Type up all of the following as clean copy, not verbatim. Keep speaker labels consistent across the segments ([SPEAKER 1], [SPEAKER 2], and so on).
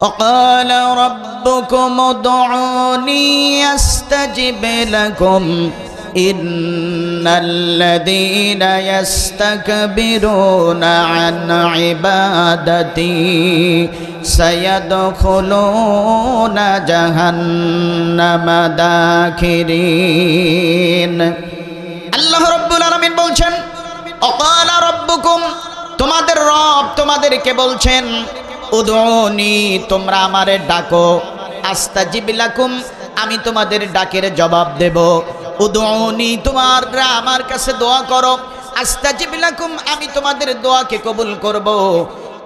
[SPEAKER 1] وقال ربكم ادعوني أستجب لكم إن الذين يستكبرون عن عبادتي سيدخلون جهنم داخرين আল্লাহ রাব্বুল আলামিন বলছেন وقال ربكم তোমাদের রব তোমাদেরকে বলছেন উদউনি তোমরা আমারে ডাকো আস্তাজিব লাকুম আমি তোমাদের ডাকের জবাব দেব উদউনি তোমরা আমার কাছে দোয়া করো আস্তাজিব লাকুম আমি তোমাদের দোয়াকে কবুল করব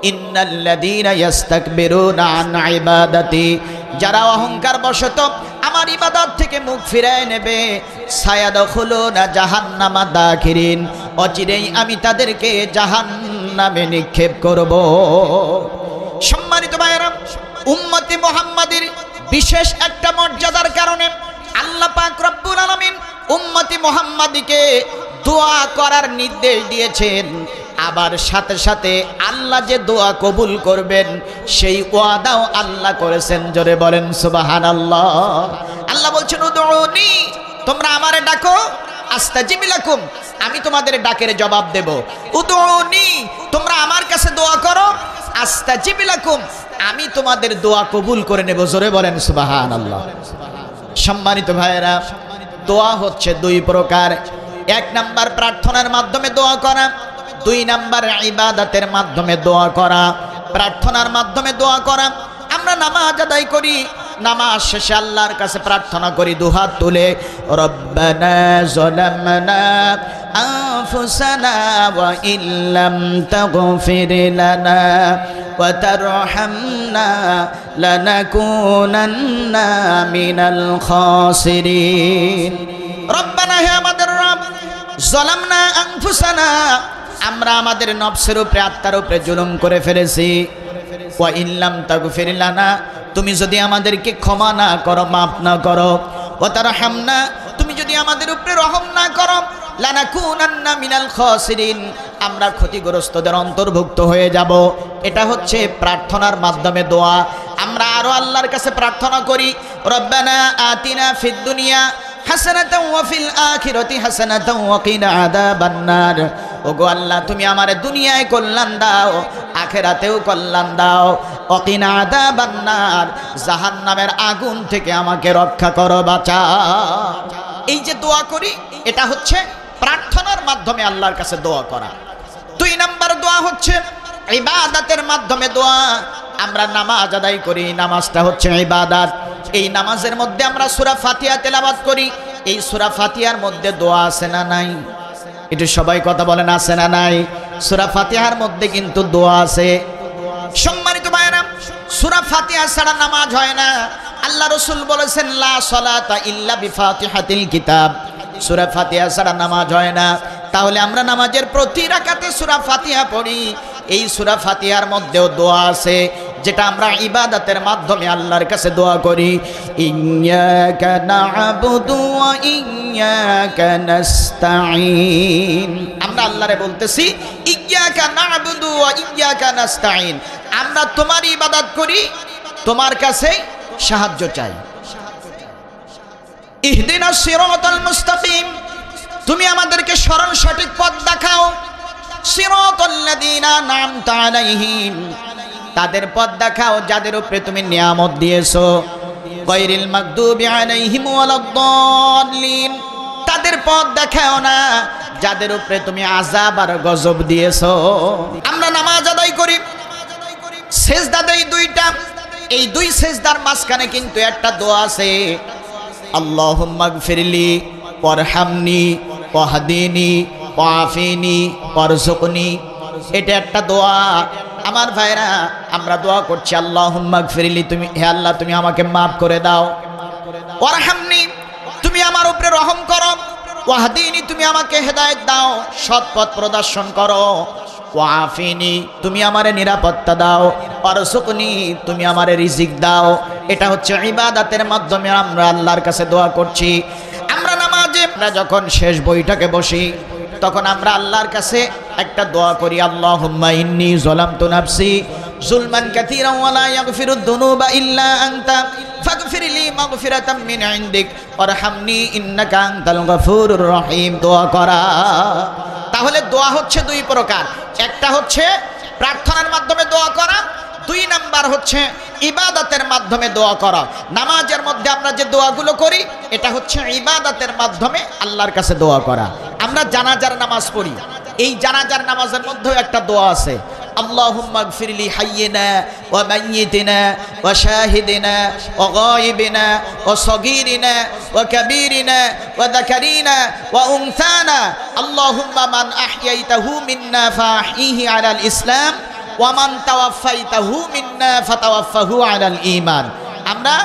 [SPEAKER 1] ইন্নাল্লাযীনা ইস্তাকবিরুনা আন ইবাদাতি যারা অহংকার বশত আমার ইবাদত থেকে মুখ ফিরিয়ে নেবে সায়াদখুলুনা জাহান্নামা দাখিরিন অচিরেই আমি তাদেরকে জাহান্নামে নিক্ষেপ করব সম্মানিত ভাইরা উম্মতে মুহাম্মাদের বিশেষ একটা মর্যাদার কারণে আল্লাহ পাক রব্বুল আলামিন উম্মতে মুহাম্মাদীকে দোয়া করার নির্দেশ দিয়েছেন আবার সাথে সাথে আল্লাহ যে দোয়া কবুল করবেন সেই ওয়াদাও আল্লাহ করেছেন জোরে বলেন সুবহানাল্লাহ আল্লাহ বলছেন উদউনি তোমরা আমারে ডাকো আস্তাজিব লাকুম আমি তোমাদের ডাকের জবাব দেব উদউনি তোমরা আমার কাছে দোয়া করো আস্তাজিব লাকুম আমি তোমাদের দোয়া কবুল করে নেব জোরে বলেন সুবহানাল্লাহ সম্মানিত ভাইরা দোয়া হচ্ছে দুই প্রকার এক নাম্বার প্রার্থনার মাধ্যমে দোয়া করা দুই নাম্বার ইবাদতের মাধ্যমে দোয়া করা প্রার্থনার মাধ্যমে দোয়া করা আমরা নামাজ আদায় করি নামাজ শেষে আল্লাহর কাছে প্রার্থনা করি দুহাত তুলে রব্বানা যালামনা আনফুসানা ওয়া ইল্লাম তাগফির লানা ওয়া তারহামনা লানাকুনান্না মিনাল খাসিরিন রব্বানা হে আমাদের রব যালামনা আনফুসানা আমরা আমাদের নফসের উপরে আত্মার উপরে জুলুম করে ফেলেছি ওয়া ইল্লাম তাগফির লানা তুমি যদি আমাদেরকে ক্ষমা না করো মাফ না করো ওয়া তারহামনা তুমি যদি আমাদের উপরে রহম না করো লানাকুনান্না মিনাল খাসিরিন আমরা ক্ষতিগ্রস্তদের অন্তর্ভুক্ত হয়ে যাব এটা হচ্ছে প্রার্থনার মাধ্যমে দোয়া আমরা আরো আল্লাহর কাছে প্রার্থনা করি রব্বানা আতিনা ফিদ দুনিয়া হাসানাতাও ওয়া ফিল আখিরাতি হাসানাতাও ওয়া কিনা আযাবান নার ওগো আল্লাহ তুমি আমারে দুনিয়ায় কল্যাণ দাও আখিরাতেও কল্যাণ দাও ওয়া কিনা আযাবান নার জাহান্নামের আগুন থেকে আমাকে রক্ষা করো বাঁচাও এই যে দোয়া করি এটা হচ্ছে প্রার্থনার মাধ্যমে আল্লাহর কাছে দোয়া করা দুই নাম্বার দোয়া হচ্ছে ইবাদতের মাধ্যমে দোয়া আমরা নামাজ আদায় করি নামাজটা হচ্ছে ইবাদত এই নামাজের মধ্যে আমরা সূরা ফাতিহা তেলাওয়াত করি এই সূরা ফাতিহার মধ্যে দোয়া আছে না নাই একটু সবাই কথা বলেন আছে না নাই সূরা ফাতিহার মধ্যে কিন্তু দোয়া আছে সম্মানিত ভাইরা সূরা ফাতিহা ছাড়া নামাজ হয় না আল্লাহ রাসূল বলেছেন লা সালাতা ইল্লা বিফাতিহাতিল কিতাব সূরা ফাতিহা ছাড়া নামাজ হয় না তাহলে আমরা নামাজের প্রতি রাকাতে সূরা ফাতিহা পড়ি এই সূরা ফাতিহার মধ্যেও দোয়া আছে যেটা আমরা ইবাদতের মাধ্যমে আল্লাহর কাছে দোয়া করি ইয়্যাকা না'বুদু ওয়া ইয়্যাকা নাস্তাঈন আমরা আল্লাহরে বলতেছি ইয়্যাকা না'বুদু ওয়া ইয়্যাকা নাস্তাঈন আমরা তোমার ইবাদত করি তোমার কাছে সাহায্য চাই ইহদিনাস সিরাতাল মুস্তাকিম তুমি আমাদেরকে সরল সঠিক পথ দেখাও সিরাতাল্লাযীনা আন'আমতা আলাইহিম তাদের পথ দেখাও যাদের উপরে তুমি নিয়ামত দিয়েছো গায়রিল মাগদুবি আলাইহিম ওয়ালাদ-দাল্লিন তাদের পথ দেখাও না যাদের উপরে তুমি আযাব আর গজব দিয়েছো আমরা নামাজ আদায় করি সিজদা দেই দুইটা এই দুই সিজদার মাঝখানে কিন্তু একটা দোয়া আছে আল্লাহুম্মা গফিরলি ওয়ারহামনি ওয়াহদিনি ওয়াআফিনি ওয়ারযুকনি এটা একটা দোয়া আমার ভাইরা আমরা দোয়া করছি আল্লাহুম্মা গফিরলি তুমি হে আল্লাহ তুমি আমাকে maaf করে দাও ওয়ারহামনি তুমি আমার উপরে রহম করো ওয়াহদিনি তুমি আমাকে হেদায়েত দাও সৎ পথ প্রদর্শন করো ওয়াআফিনি তুমি আমারে নিরাপত্তা দাও ওয়ারযুকনি তুমি আমারে রিজিক দাও এটা হচ্ছে ইবাদতের মাধ্যমে আমরা আল্লাহর কাছে দোয়া করছি আমরা নামাজে আমরা যখন শেষ বৈঠকে বসি তখন আমরা আল্লাহর কাছে একটা দোয়া করি, আল্লাহুম্মা ইন্নী যালামতু নাফসি যুলমান কাসীরান ওয়া লা ইয়াগফিরুদ দুনুবা ইল্লা আনতা ফাগফিরলি মাগফিরাতাম মিন ইনদিক ওয়ারহামনি ইন্নাকা আনতাল গফুরুর রহিম। দোয়া করা। তাহলে দোয়া হচ্ছে দুই প্রকার, একটা হচ্ছে প্রার্থনার মাধ্যমে দোয়া করা, দুই নাম্বার হচ্ছে ইবাদতের মাধ্যমে দোয়া করা। নামাজের মধ্যে আমরা যে দোয়াগুলো করি এটা হচ্ছে ইবাদতের মাধ্যমে আল্লাহর কাছে দোয়া করা। আমরা জানাজার নামাজ পড়ি, এই জানাজার নামাজের মধ্যেও একটা দোয়া আছে, আল্লাহুম্মা গফিরলি হাইয়িনা ওয়া মাইয়িতিনা ওয়া শাহিদিনা ওয়া গায়িবিনা ওয়া সগীরিনা ওয়া কাবীরিনা ওয়া যাকারিনা ওয়া উনসানা আল্লাহুম্মা মান আহইয়াইতাহু মিন্না ফাহইহি আলাল ইসলাম ওয়া মান তাওয়াফাইতাহু মিন্না ফাতাওয়াফাহু আলাল ঈমান। আমরা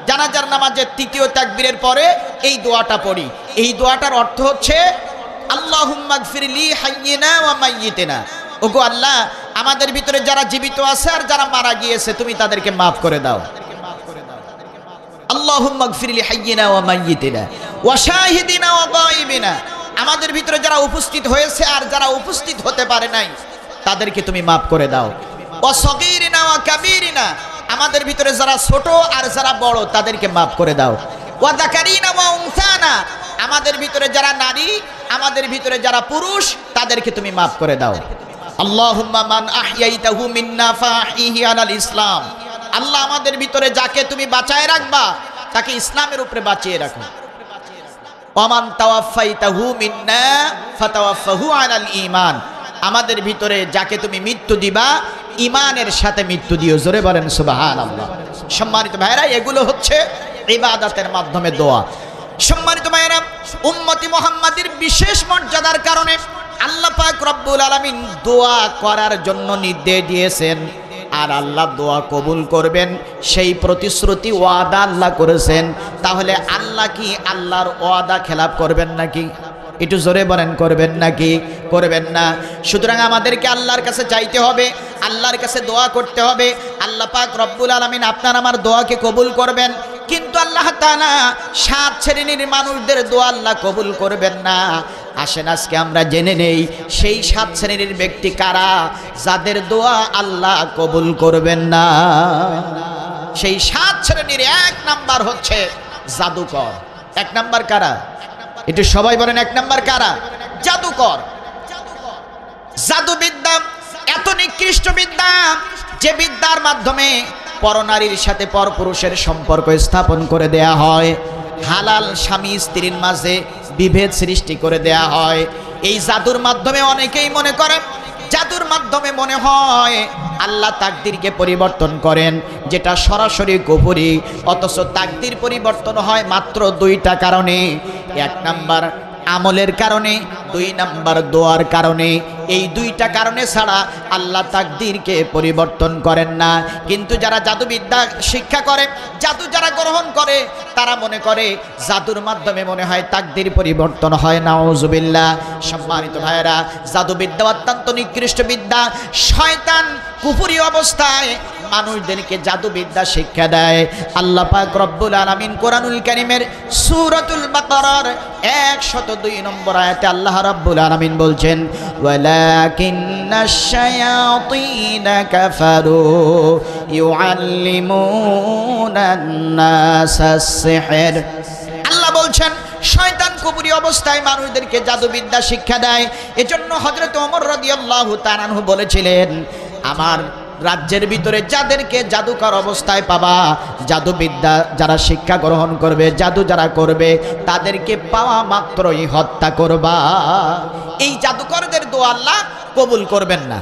[SPEAKER 1] জানাজার নামাজের তৃতীয় তাকবীরের পরে এই দোয়াটা পড়ি। এই দোয়াটার অর্থ হচ্ছে আল্লাহুম্মা গফিরলি হাইয়িনা ওয়া মাইয়িতিনা, ওগো আল্লাহ আমাদের ভিতরে যারা জীবিত আছে আর যারা মারা গিয়েছে তুমি তাদেরকে মাফ করে দাও। আল্লাহুম্মা গফিরলি হাইয়িনা ওয়া মাইয়িতিনা ওয়া শাহিদিনা ওয়া গায়িবিনা, আমাদের ভিতরে যারা উপস্থিত হয়েছে আর যারা উপস্থিত হতে পারে নাই তাদেরকে তুমি মাফ করে দাও। ওয়া সগীরিনা ওয়া কাবীরিনা, আমাদের ভিতরে যারা ছোট আর যারা বড় তাদেরকে মাফ করে দাও। ওয়া যাকারিনা ওয়া উনসানা, আমাদের ভিতরে যারা নারী আমাদের ভিতরে যারা পুরুষ তাদেরকে তুমি মাফ করে দাও। আল্লাহুম্মা মান আহইয়াইতাহু মিন্না ফাহইহি আলাল ইসলাম, আল্লাহ আমাদের ভিতরে যাকে তুমি বাঁচায় রাখবা তাকে ইসলামের উপরে বাঁচিয়ে রাখো। ওয়া মান তাওয়াফাইতাহু মিন্না ফাতাওয়াফাহু আলাল ঈমান, আমাদের ভিতরে যাকে তুমি মৃত্যু দিবা ঈমানের সাথে মৃত্যু দিও। জোরে বলেন সুবহানাল্লাহ। সম্মানিত ভাইরা, এগুলো হচ্ছে ইবাদতের মাধ্যমে দোয়া। সম্মানিত ভাইরা, উম্মতি মুহাম্মাদের বিশেষ মর্যাদার কারণে আল্লাহ পাক রব্বুল আলামিন দোয়া করার জন্য নির্দেশ দিয়েছেন, আর আল্লাহ দোয়া কবুল করবেন সেই প্রতিশ্রুতি ওয়াদা আল্লাহ করেছেন। তাহলে আল্লাহ কি আল্লাহর ওয়াদা খেলাপ করবেন নাকি? একটু জোরে বলেন, করবেন নাকি? করবেন না। সুতরাং আমাদেরকে আল্লাহর কাছে চাইতে হবে, আল্লাহর কাছে দোয়া করতে হবে। আল্লাহ পাক রব্বুল আলামিন আপনার আমার দোয়াকে কবুল করবেন, কিন্তু আল্লাহ তাআলা 7 শ্রেণীর মানুষদের দোয়া আল্লাহ কবুল করবেন না। আসেন আজকে আমরা জেনে নেই সেই 7 শ্রেণীর ব্যক্তি কারা যাদের দোয়া আল্লাহ কবুল করবেন না। সেই 7 শ্রেণীর 1 নাম্বার হচ্ছে জাদুকর। 1 নাম্বার কারা? একটু সবাই বলেন, 1 নাম্বার কারা? জাদুকর। জাদুবিদ্যা এত নিকৃষ্ট বিদ্যা যে বিদ্যার মাধ্যমে পরনারীর সাথে পরপুরুষের সম্পর্ক স্থাপন করে দেয়া হয়, হালাল স্বামী স্ত্রীর মাঝে বিভেদ সৃষ্টি করে দেয়া হয়। এই জাদুর মাধ্যমে অনেকেই মনে করে, জাদুর মাধ্যমে মনে হয় আল্লাহ তাকদিরকে পরিবর্তন করেন, যেটা সরাসরি কুফরি। অথচ তাকদির পরিবর্তন হয় মাত্র 2টা কারণে। 1 নাম্বার আমলের কারণে, 2 নাম্বার দোয়ার কারণে। এই 2টা কারণে ছাড়া আল্লাহ তাকদিরকে পরিবর্তন করেন না। কিন্তু যারা জাদুবিদ্যা শিক্ষা করে, জাদু যারা গ্রহণ করে, তারা মনে করে জাদুর মাধ্যমে মনে হয় তাকদির পরিবর্তন হয়। নাউজুবিল্লাহ। সম্মানিত ভাইয়েরা, জাদুবিদ্যা অত্যন্ত নিকৃষ্ট বিদ্যা। শয়তান কুফরি অবস্থায় মানুষদেরকে জাদুবিদ্যা শিক্ষা দেয়। আল্লাহ পাক রব্বুল আলামিন কোরআনুল কারীমের সূরাতুল বাকারার 102 নম্বর আয়াতে আল্লাহ রাব্বুল আলামিন বলছেন, ওয়ালাকিন্নাশ শায়াতিনা কাফারু ইউআল্লিমুনান নাসাস সিহর। আল্লাহ বলছেন শয়তান কুফরি অবস্থায় মানুষদেরকে জাদুবিদ্যা শিক্ষা দেয়। এজন্য হযরত ওমর রাদিয়াল্লাহু তাআলা আনহু বলেছিলেন, আমার রাজ্যের ভিতরে যাদেরকে জাদুকর অবস্থায় পাবা, জাদুবিদ্যা যারা শিক্ষা গ্রহণ করবে, জাদু যারা করবে, তাদেরকে পাওয়া মাত্রই হত্যা করবা। এই জাদুকরদের দোয়া আল্লাহ কবুল করবেন না।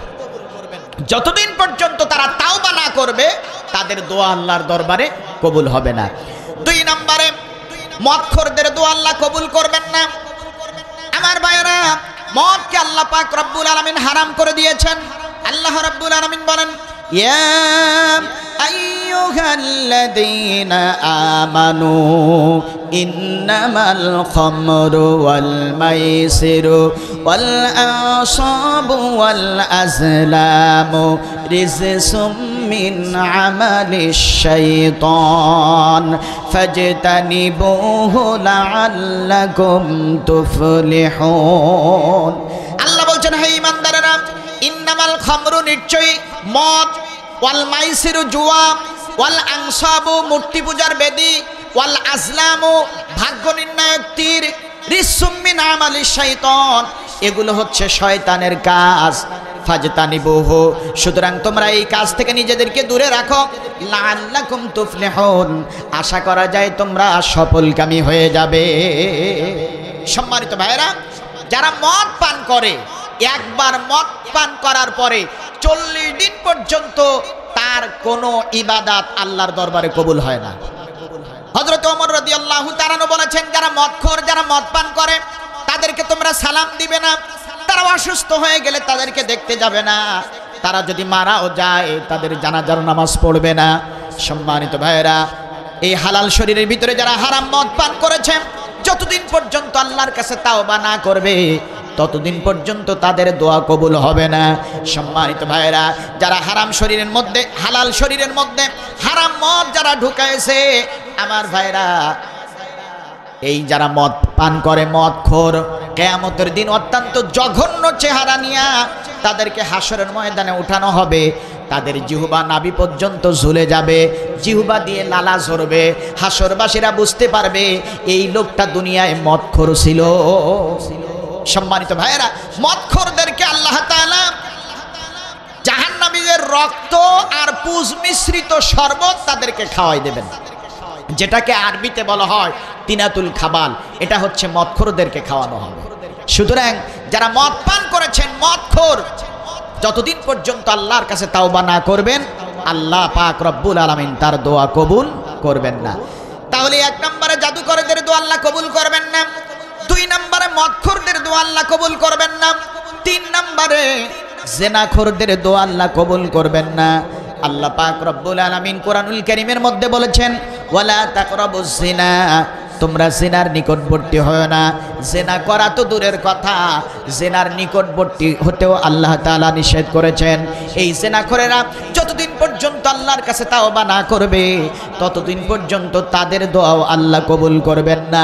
[SPEAKER 1] যতদিন পর্যন্ত তারা তাওবা না করবে তাদের দোয়া আল্লাহর দরবারে কবুল হবে না। 2 নম্বরে মদখোরদের দোয়া আল্লাহ কবুল করবেন না। আমার ভাইরা, মদকে আল্লাহ পাক রব্বুল আলামিন হারাম করে দিয়েছেন। আল্লাহ রাব্বুল আলামিন বলেন, ইয়া আইয়ুহাল্লাযীনা আমানু ইন্নামাল খামরু ওয়াল মাইসিরু ওয়াল আনসাবু ওয়াল আজলামু রিজসুম মিন আমালিশ শাইতান ফাজতানিবুহু লাআল্লাকুম তুফলিহুন। আল্লাহ বলছেন, হে ঈমানদার ইমানদারেরা, ইন্নামাল খামরু নিশ্চয়ই মদ, ওয়াল মাইসিরু জুয়া, ওয়াল আনসাবু মূর্তি পূজার বেদী, ওয়াল আজলামু ভাগ্য নির্ণায়ক তীর, রিসসুম মিন আমালিশ শাইতান এগুলো হচ্ছে শয়তানের কাজ। ফাজতানিবুহু সুতরাং তোমরা এই কাজ থেকে নিজেদেরকে দূরে রাখো। লাআল্লাকুম তুফলিহুন আশা করা যায় তোমরা সফলকামী হয়ে যাবে। সম্মানিত ভাইরা, যারা মদ পান করে, একবার মদ পান করার পরে 40 দিন পর্যন্ত তার কোনো ইবাদত আল্লাহর দরবারে কবুল হয় না। হযরত ওমর রাদিয়াল্লাহু তাআলা বলেছেন, যারা মদখোর, যারা মদ পান করে তাদেরকে তোমরা সালাম দিবে না, তারা অসুস্থ হয়ে গেলে তাদেরকে দেখতে যাবে না, তারা যদি মারাও যায় তাদের জানাজার নামাজ পড়বে না। সম্মানিত ভাইরা, এই হালাল শরীরের ভিতরে যারা হারাম মদ পান করেছে, যতদিন পর্যন্ত আল্লাহর কাছে তাওবা না করবে ততদিন পর্যন্ত তাদের দোয়া কবুল হবে না। সম্মানিত ভাইরা, যারা হারাম শরীরের মধ্যে, হালাল শরীরের মধ্যে হারাম মদ যারা ঢুকাইছে, আমার ভাইরা, এই যারা মদ পান করে, মদখোর, কিয়ামতের দিন অত্যন্ত জঘন্য চেহারা নিয়ে তাদেরকে হাসরের ময়দানে উঠানো হবে। তাদের জিহ্বা নাভি পর্যন্ত ঝুলে যাবে, জিহ্বা দিয়ে লালা ঝরবে। হাসরবাসীরা বুঝতে পারবে এই লোকটা দুনিয়ায় মদখোর ছিল। সম্মানিত ভাইয়েরা, মদখোরদেরকে আল্লাহ তাআলা জাহান্নামীদের রক্ত আর পুজ মিশ্রিত শরবত তাদেরকে খাওয়াই দেবেন, যেটাকে আরবিতে বলা হয় তিনাতুল খাবাল। এটা হচ্ছে মদখোরদেরকে খাওয়ানো হবে। সুতরাং যারা মদ পান করেছেন, মদখোর, যতদিন পর্যন্ত আল্লাহর কাছে তাওবা না করবেন, আল্লাহ পাক রব্বুল আলামিন তার দোয়া কবুল করবেন না। তাহলে 1 নম্বরে জাদুকরদের দোয়া আল্লাহ কবুল করবেন না, 2 নম্বরে মদখোরদের দোয়া আল্লাহ কবুল করবেন না, 3 নম্বরে জিনাখোরদের দোয়া আল্লাহ কবুল করবেন না। আল্লাহ পাক রব্বুল আলামিন কোরআনুল কারীমের মধ্যে বলেছেন, ওয়ালা তাকরাবুজ জিনা, তোমরা জিনার নিকটবর্তী হয় না। জিনা করা তো দূরের কথা, জিনার নিকটবর্তী হতেও আল্লাহ তাআলা নিষেধ করেছেন। এই জিনাখোরেরা যতদিন পর্যন্ত আল্লাহর কাছে তাওবা না করবে ততদিন পর্যন্ত তাদের দোয়াও আল্লাহ কবুল করবেন না।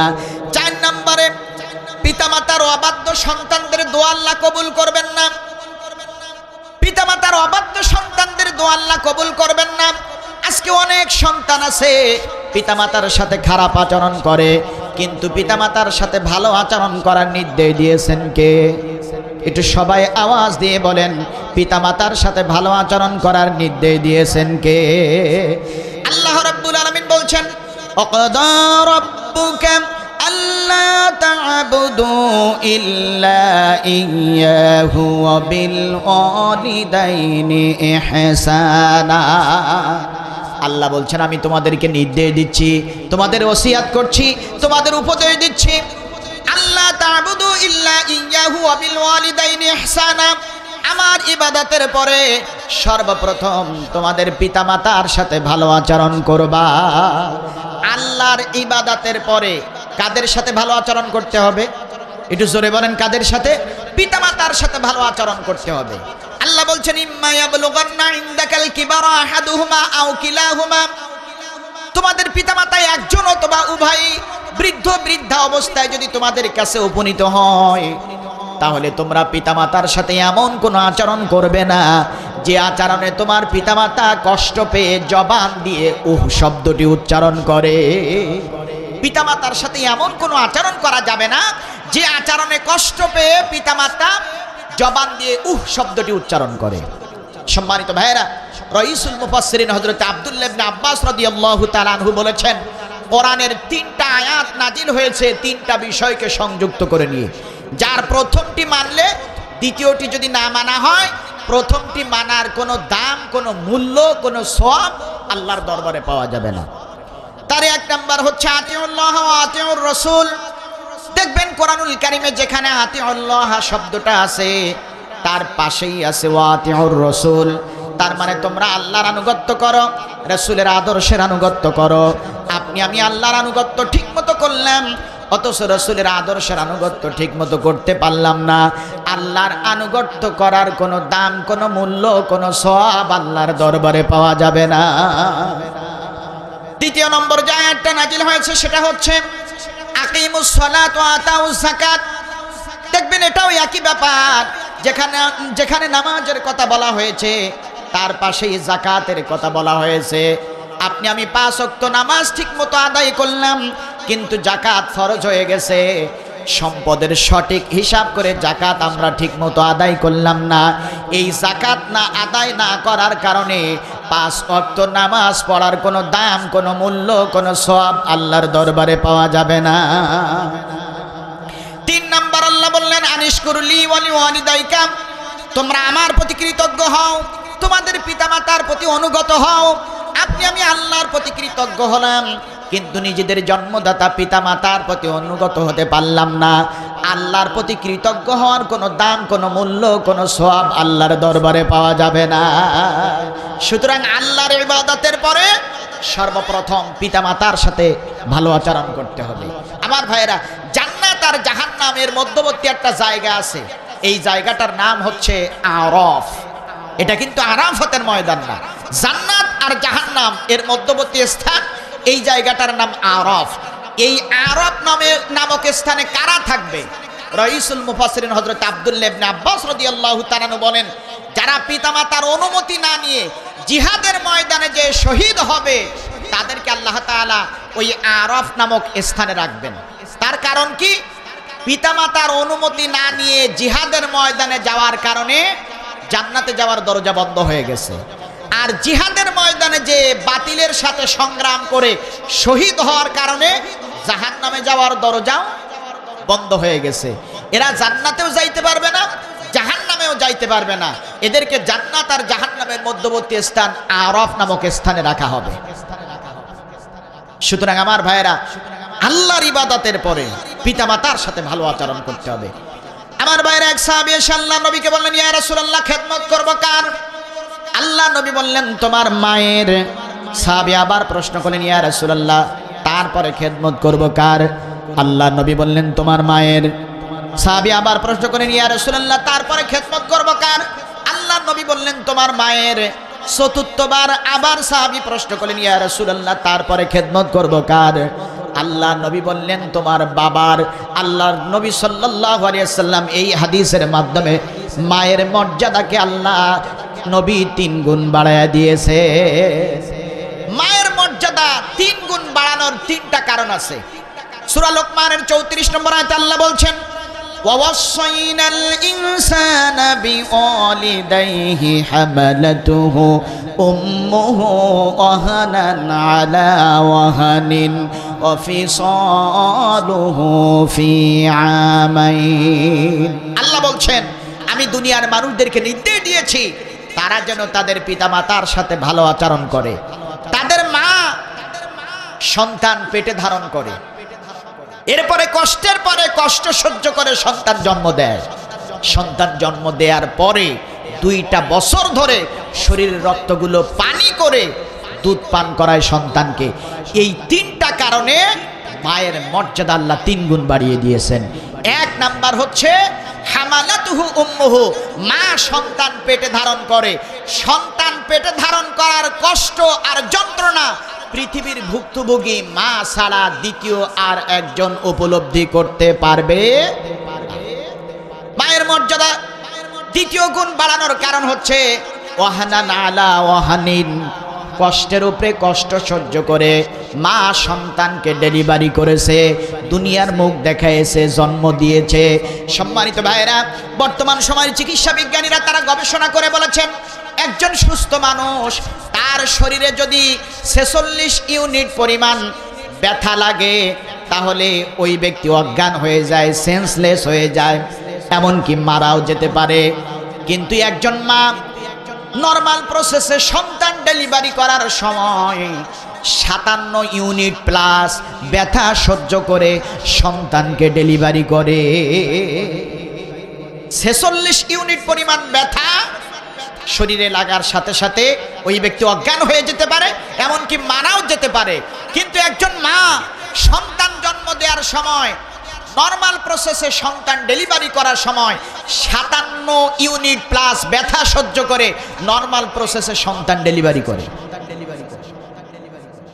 [SPEAKER 1] 4 নম্বরে পিতামাতার অবাধ্য সন্তানদের দোয়া আল্লাহ কবুল করবেন না। পিতামাতার অবাধ্য সন্তানদের দোয়া আল্লাহ কবুল করবেন না। আজকে অনেক সন্তান আছে পিতামাতার সাথে খারাপ আচরণ করে, কিন্তু পিতামাতার সাথে ভালো আচরণ করার নির্দেশ দিয়েছেন কে? একটু সবাই আওয়াজ দিয়ে বলেন, পিতামাতার সাথে ভালো আচরণ করার নির্দেশ দিয়েছেন কে? আল্লাহ রাব্বুল আলামিন বলছেন, ওয়াকাদা রাব্বুকা আল্লা তা'বুদু ইল্লা ইয়্যাহু ওয়া বিল ওয়ালিদাইনি ইহসানা। আল্লাহ বলছেন, আমি তোমাদেরকে নির্দেশ দিচ্ছি, তোমাদের ওসিয়াত করছি, তোমাদের উপদেশ দিচ্ছি, আল্লাহ তা'বুদু ইল্লা ইয়্যাহু ওয়া বিল ওয়ালিদাইনি ইহসানা। আমার ইবাদতের পরে সর্বপ্রথম তোমাদের পিতামাতার সাথে ভালো আচরণ করবা। আল্লাহর ইবাদতের পরে কাদের সাথে ভালো আচরণ করতে হবে? একটু জোরে বলেন, কাদের সাথে? পিতামাতার সাথে ভালো আচরণ করতে হবে। আল্লাহ বলছেন, ইম্মা ইয়াবলুগান্না ইনদাকাল কিবারা আহাদুহুমা আও কিলাহুমা, তোমাদের পিতামাতা একজন অথবা উভয় বৃদ্ধ বৃদ্ধা অবস্থায় যদি তোমাদের কাছে উপনীত হয়, তাহলে তোমরা পিতামাতার সাথে এমন কোনো আচরণ করবে না যে আচরণে তোমার পিতামাতা কষ্ট পেয়ে জবান দিয়ে শব্দটি উচ্চারণ করে। পিতামাতার সাথে এমন কোনো আচরণ করা যাবে না যে আচরণে কষ্ট পেয়ে পিতামাতা জবান দিয়ে শব্দটি উচ্চারণ করে। সম্মানিত ভাইয়েরা, রাইসুল মুফাসসিরিন হযরত আব্দুল্লাহ ইবনে আব্বাস রাদিয়াল্লাহু তাআলা আনহু বলেছেন, কোরআনের 3টা আয়াত নাজিল হয়েছে 3টা বিষয়কে সংযুক্ত করে নিয়ে। যার প্রথমটি মানলে দ্বিতীয়টি যদি না মানা হয়, প্রথমটি মানার কোনো দাম, কোনো মূল্য, কোনো সওয়াব আল্লাহর দরবারে পাওয়া যাবে না। তার 1 নাম্বার হচ্ছে আতিউল্লাহ ওয়া আতিউর রাসূল। দেখবেন কোরআনুল কারীমে যেখানে আতিউল্লাহ শব্দটা আছে তার পাশেই আছে ওয়া আতিউর রাসূল। তার মানে তোমরা আল্লাহর আনুগত্য করো, রাসূলের আদর্শের আনুগত্য করো। আমি আল্লাহর আনুগত্য ঠিকমতো করলাম, অথচ রাসূলের আদর্শের আনুগত্য ঠিকমতো করতে পারলাম না। আল্লাহর আনুগত্য করার কোনো দাম, কোনো মূল্য, কোনো সওয়াব আল্লাহর দরবারে পাওয়া যাবে না। দ্বিতীয় নম্বর যে আয়াতটা নাজিল হয়েছে সেটা হচ্ছে আকিমুস সালাত ওয়া আতাউজ যাকাত। দেখবেন এটাও একই ব্যাপার যেখানে যেখানে নামাজের কথা বলা হয়েছে তার পাশেই যাকাতের কথা বলা হয়েছে। আপনি আমি 5 ওয়াক্ত নামাজ ঠিকমতো আদায় করলাম, কিন্তু যাকাত ফরজ হয়ে গেছে। সম্পদের সঠিক হিসাব করে যাকাত আমরা ঠিকমতো আদায় করলাম না। এই যাকাত না আদায় না করার কারণে 5 ওয়াক্ত নামাজ পড়ার কোনো দাম, কোনো মূল্য, কোনো সওয়াব আল্লাহর দরবারে পাওয়া যাবে না। 3 নাম্বার আল্লাহ বললেন আনিশকুরলি ওয়ালি ওয়ালিদাইকা, তোমরা আমার প্রতি কৃতজ্ঞ হও, তোমাদের পিতামাতার প্রতি অনুগত হও। আপনি আমি আল্লাহর প্রতি কৃতজ্ঞ হলাম, কিন্তু নিজেদের জন্মদাতা পিতামাতার প্রতি অনুগত হতে পারলাম না। আল্লাহর প্রতি কৃতজ্ঞ হওয়ার কোনো দাম, কোনো মূল্য, কোনো সওয়াব আল্লাহর দরবারে পাওয়া যাবে না। সুতরাং আল্লাহর ইবাদতের পরে সর্বপ্রথম পিতামাতার সাথে ভালো আচরণ করতে হবে। আমার ভাইয়েরা, জান্নাত আর জাহান্নামের মধ্যবর্তী একটা জায়গা আছে, এই জায়গাটার নাম হচ্ছে আরাফ। এটা কিন্তু আরাফাতের ময়দান না, জান্নাত আর জাহান্নাম এর মধ্যবর্তী স্থান, এই জায়গাটার নাম আরাফ। এই আরাফ নামক স্থানে কারা থাকবে? রাইসুল মুফাসসিরিন হযরত আব্দুল্লাহ ইবনে আব্বাস রাদিয়াল্লাহু তাআলা বলেন, যারা পিতামাতার অনুমতি না নিয়ে জিহাদের ময়দানে যে শহীদ হবে তাদেরকে আল্লাহ তাআলা ওই আরাফ নামক স্থানে রাখবেন। তার কারণ কি? পিতামাতার অনুমতি না নিয়ে জিহাদের ময়দানে যাওয়ার কারণে জান্নাতে যাওয়ার দরজা বন্ধ হয়ে গেছে, আর জিহাদের ময়দানে যে বাতিলের সাথে সংগ্রাম করে শহীদ হওয়ার কারণে জাহান্নামে যাওয়ার দরজাও বন্ধ হয়ে গেছে। এরা জান্নাতেও যাইতে পারবে না, জাহান্নামেও যাইতে পারবে না। এদেরকে জান্নাত আর জাহান্নামের মধ্যবর্তী স্থান আরাফ নামক স্থানে রাখা হবে। সুতরাং আমার ভাইয়েরা, আল্লাহর ইবাদতের পরে পিতামাতার সাথে ভালো আচরণ করতে হবে। আমার ভাইয়েরা, এক সাহাবী এসে আল্লাহ নবীকে বললেন, ইয়া রাসূলুল্লাহ, খেদমত করব কার? আল্লাহ নবী বললেন, তোমার মায়ের। সাহাবী আবার প্রশ্ন করলেন, ইয়া রাসূলুল্লাহ, তারপরে খেদমত করব কার? আল্লাহ নবী বললেন, তোমার মায়ের। সাহাবী আবার প্রশ্ন করলেন, ইয়া রাসূলুল্লাহ, তারপরে খেদমত করব কার? আল্লাহ নবী বললেন, তোমার মায়ের। চতুর্থবার আবার সাহাবী প্রশ্ন করলেন, ইয়া রাসূলুল্লাহ, তারপরে খেদমত করব কার? আল্লাহ নবী বললেন, তোমার বাবার। আল্লাহর নবী সাল্লাল্লাহু আলাইহি ওয়াসাল্লাম এই হাদিসের মাধ্যমে মায়ের মর্যাদাকে আল্লাহ নবী 3 গুণ বাড়ায়া দিয়েছে। মায়ের মর্যাদা 3 গুণ বাড়ানোর 3টা কারণ আছে। সূরা লোকমানের 34 নম্বর আয়াতে আল্লাহ বলছেন, ওয়াওয়াসাইনাল ইনসানা বিওয়ালিদাইহি হামালাতুহু উম্মুহু ওয়াহানান আলা ওয়াহানিন ওয়া ফিসালুহু ফি আমাইন। আল্লাহ বলছেন, আমি দুনিয়ার মানুষদেরকে নির্দেশ দিয়েছি তারা যেন তাদের পিতামাতার সাথে ভালো আচরণ করে। তাদের মা সন্তান পেটে ধারণ করে, এরপরে কষ্টের পরে কষ্ট সহ্য করে সন্তান জন্ম দেয়। সন্তান জন্ম দেওয়ার পরে 2টা বছর ধরে শরীরের রক্তগুলো পানি করে দুধ পান করায় সন্তানকে। এই 3টা কারণে মায়ের মর্যাদা আল্লাহ 3 গুণ বাড়িয়ে দিয়েছেন। 1 নাম্বার হচ্ছে হামালাতুহু উম্মুহু, মা সন্তান পেটে ধারণ করে। সন্তান পেটে ধারণ করার কষ্ট আর যন্ত্রণা পৃথিবীর ভুক্তভোগী মা ছাড়া দ্বিতীয় আর একজন উপলব্ধি করতে পারবে। মায়ের মর্যাদা 2য় গুণ বাড়ানোর কারণ হচ্ছে ওয়াহানান আলা ওয়াহানিন, কষ্টের উপরে কষ্ট সহ্য করে মা সন্তানকে ডেলিভারি করেছে, দুনিয়ার মুখ দেখাইছে, জন্ম দিয়েছে। সম্মানিত ভাইয়েরা, বর্তমান সময়ের চিকিৎসা বিজ্ঞানীরা তারা গবেষণা করে বলেছেন, একজন সুস্থ মানুষ তার শরীরে যদি 46 ইউনিট পরিমাণ ব্যথা লাগে তাহলে ওই ব্যক্তি অজ্ঞান হয়ে যায়, সেন্সলেস হয়ে যায়, এমনকি মারাও যেতে পারে। কিন্তু একজন মা নরমাল প্রসেসে সন্তান ডেলিভারি করার সময় 57 ইউনিট প্লাস ব্যথা সহ্য করে সন্তানকে ডেলিভারি করে। 46 ইউনিট পরিমাণ ব্যথা শরীরে লাগার সাথে সাথে ওই ব্যক্তি অজ্ঞান হয়ে যেতে পারে, এমনকি মারাও যেতে পারে। কিন্তু একজন মা সন্তান জন্ম দেওয়ার সময়, নরমাল প্রসেসে সন্তান ডেলিভারি করার সময় 57 ইউনিট প্লাস ব্যথা সহ্য করে নরমাল প্রসেসে সন্তান ডেলিভারি করে।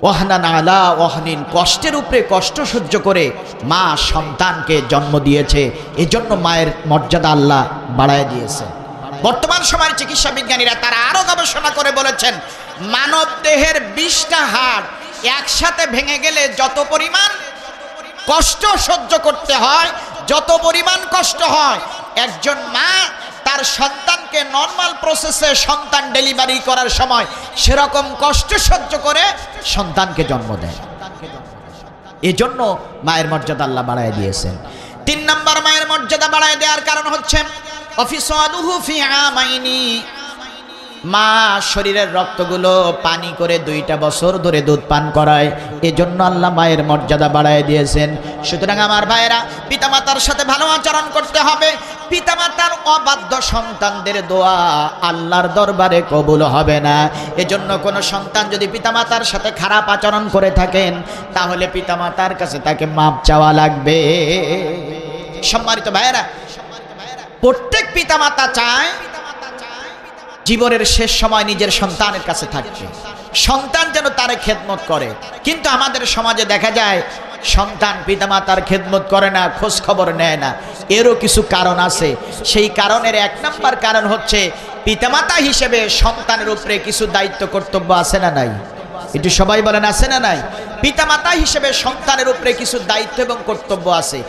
[SPEAKER 1] ওয়াহনান আলা ওয়াহনিন, কষ্টের উপরে কষ্ট সহ্য করে মা সন্তানকে জন্ম দিয়েছে। এজন্য মায়ের মর্যাদা আল্লাহ বাড়ায় দিয়েছে। বর্তমান সময়ের চিকিৎসা বিজ্ঞানীরা তারা আরো গবেষণা করে বলেছেন, মানব দেহের 20টা হাড় একসাথে ভেঙে গেলে যত পরিমাণ কষ্ট সহ্য করতে হয়, যত পরিমাণ কষ্ট হয়, একজন মা তার সন্তানকে নরমাল প্রসেসে সন্তান ডেলিভারি করার সময় সেরকম কষ্ট সহ্য করে সন্তানকে জন্ম দেয়। এজন্য মায়ের মর্যাদা আল্লাহ বাড়ায় দিয়েছেন। 3 নম্বর মায়ের মর্যাদা বাড়ায় দেওয়ার কারণ হচ্ছে অফিসালুহু ফি আমাইনি, মা শরীরের রক্তগুলো পানি করে 2টা বছর ধরে দুধ পান করায়। এজন্য আল্লাহ মায়ের মর্যাদা বাড়ায় দিয়েছেন। সুতরাং আমার ভাইয়েরা, পিতামাতার সাথে ভালো আচরণ করতে হবে। পিতামাতার অবাধ্য সন্তানদের দোয়া আল্লাহর দরবারে কবুল হবে না। এজন্য কোনো সন্তান যদি পিতামাতার সাথে খারাপ আচরণ করে থাকেন, তাহলে পিতামাতার কাছে তাকে মাপ চাওয়া লাগবে। সম্মানিত ভাইয়েরা, প্রত্যেক পিতামাতা চায় জীবনের শেষ সময় নিজের সন্তানের কাছে থাকবে, সন্তান যেন তার খেদমত করে। কিন্তু আমাদের সমাজে দেখা যায় সন্তান পিতামাতার খেদমত করে না, খোঁজ খবর নেয় না। এরও কিছু কারণ আছে। সেই কারণের 1 নম্বর কারণ হচ্ছে পিতামাতা হিসেবে সন্তানের উপরে কিছু দায়িত্ব কর্তব্য আছে না নাই? একটু সবাই বলেন, আছে না নাই? পিতামাতা হিসেবে সন্তানের উপরে কিছু দায়িত্ব এবং কর্তব্য আছে।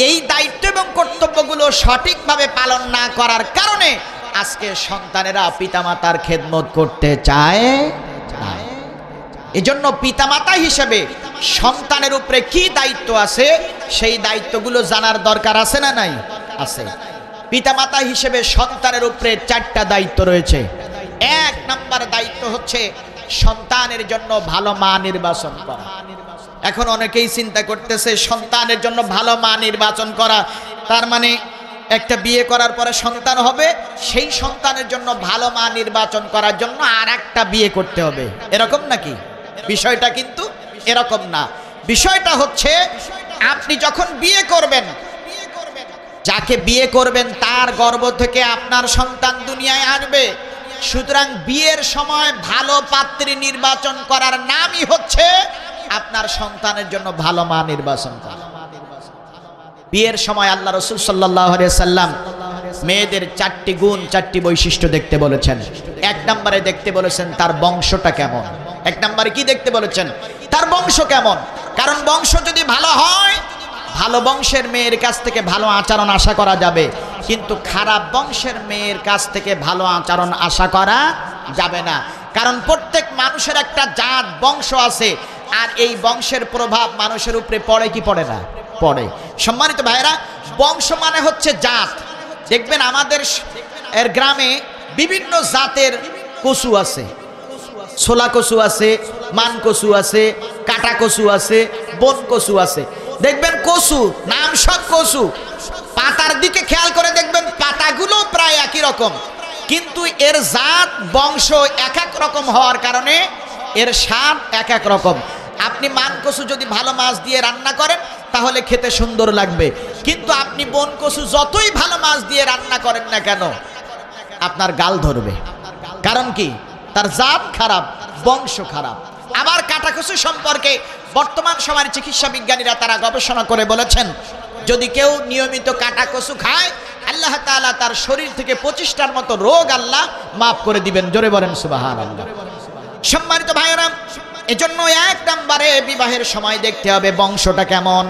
[SPEAKER 1] এই দায়িত্ব এবং কর্তব্যগুলো সঠিকভাবে পালন না করার কারণে আজকে সন্তানেরা পিতামাতার খেদমত করতে চায় না। এজন্য পিতামাতা হিসেবে সন্তানের উপরে কি দায়িত্ব আছে সেই দায়িত্বগুলো জানার দরকার আছে না নাই? আছে। পিতামাতা হিসেবে সন্তানের উপরে 4টা দায়িত্ব রয়েছে। 1 নম্বর দায়িত্ব হচ্ছে সন্তানের জন্য ভালো মা নির্বাচন করা। এখন অনেকেই চিন্তা করতেছে সন্তানের জন্য ভালো মা নির্বাচন করা তার মানে একটা বিয়ে করার পরে সন্তান হবে, সেই সন্তানের জন্য ভালো মা নির্বাচন করার জন্য আরেকটা বিয়ে করতে হবে, এরকম নাকি? বিষয়টা কিন্তু এরকম না। বিষয়টা হচ্ছে আপনি যখন বিয়ে করবেন, যাকে বিয়ে করবেন তার গর্ভ থেকে আপনার সন্তান দুনিয়ায় আসবে। সুতরাং বিয়ের সময় ভালো পাত্রী নির্বাচন করার নামই হচ্ছে আপনার সন্তানের জন্য ভালো মা নির্বাচন করা। বিয়ের সময় আল্লাহ রাসূল সাল্লাল্লাহু আলাইহি সাল্লাম মেয়েদের 4টি গুণ, 4টি বৈশিষ্ট্য দেখতে বলেছেন। 1 নম্বরে দেখতে বলেছেন তার বংশটা কেমন। 1 নম্বরে কি দেখতে বলেছেন? তার বংশ কেমন। কারণ বংশ যদি ভালো হয়, ভালো বংশের মেয়ের কাছ থেকে ভালো আচরণ আশা করা যাবে, কিন্তু খারাপ বংশের মেয়ের কাছ থেকে ভালো আচরণ আশা করা যাবে না। কারণ প্রত্যেক মানুষের একটা জাত বংশ আছে, আর এই বংশের প্রভাব মানুষের উপরে পড়ে কি পড়ে না? পড়ে। সম্মানিত ভাইরা, বংশ মানে হচ্ছে জাত। দেখবেন আমাদের এর গ্রামে বিভিন্ন জাতের কচু আছে। ছোলা কচু আছে, মান কচু আছে, কাটা কচু আছে, বন কচু আছে। দেখবেন কচু নাম সব কচু, পাতার দিকে খেয়াল করে দেখবেন পাতাগুলো প্রায় একই রকম, কিন্তু এর জাত বংশ এক এক রকম হওয়ার কারণে এর স্বাদ এক এক রকম। আপনি মান কচু যদি ভালো মাছ দিয়ে রান্না করেন তাহলে খেতে সুন্দর লাগবে, কিন্তু আপনি বন কচু যতই ভালো মাছ দিয়ে রান্না করেন না কেন আপনার গাল ধরবে। কারণ কি? তার জাত খারাপ, বংশ খারাপ। আবার কাটা কচু সম্পর্কে বর্তমান সময়ের চিকিৎসা বিজ্ঞানীরা তারা গবেষণা করে বলেছেন, যদি কেউ নিয়মিত কাটা কচু খায় আল্লাহ তাআলা তার শরীর থেকে 25টার মতো রোগ আল্লাহ মাফ করে দিবেন। জোরে বলেন সুবহানাল্লাহ। সম্মানিত ভাইয়েরা, এজন্য 1 নম্বরে বিবাহের সময় দেখতে হবে বংশটা কেমন।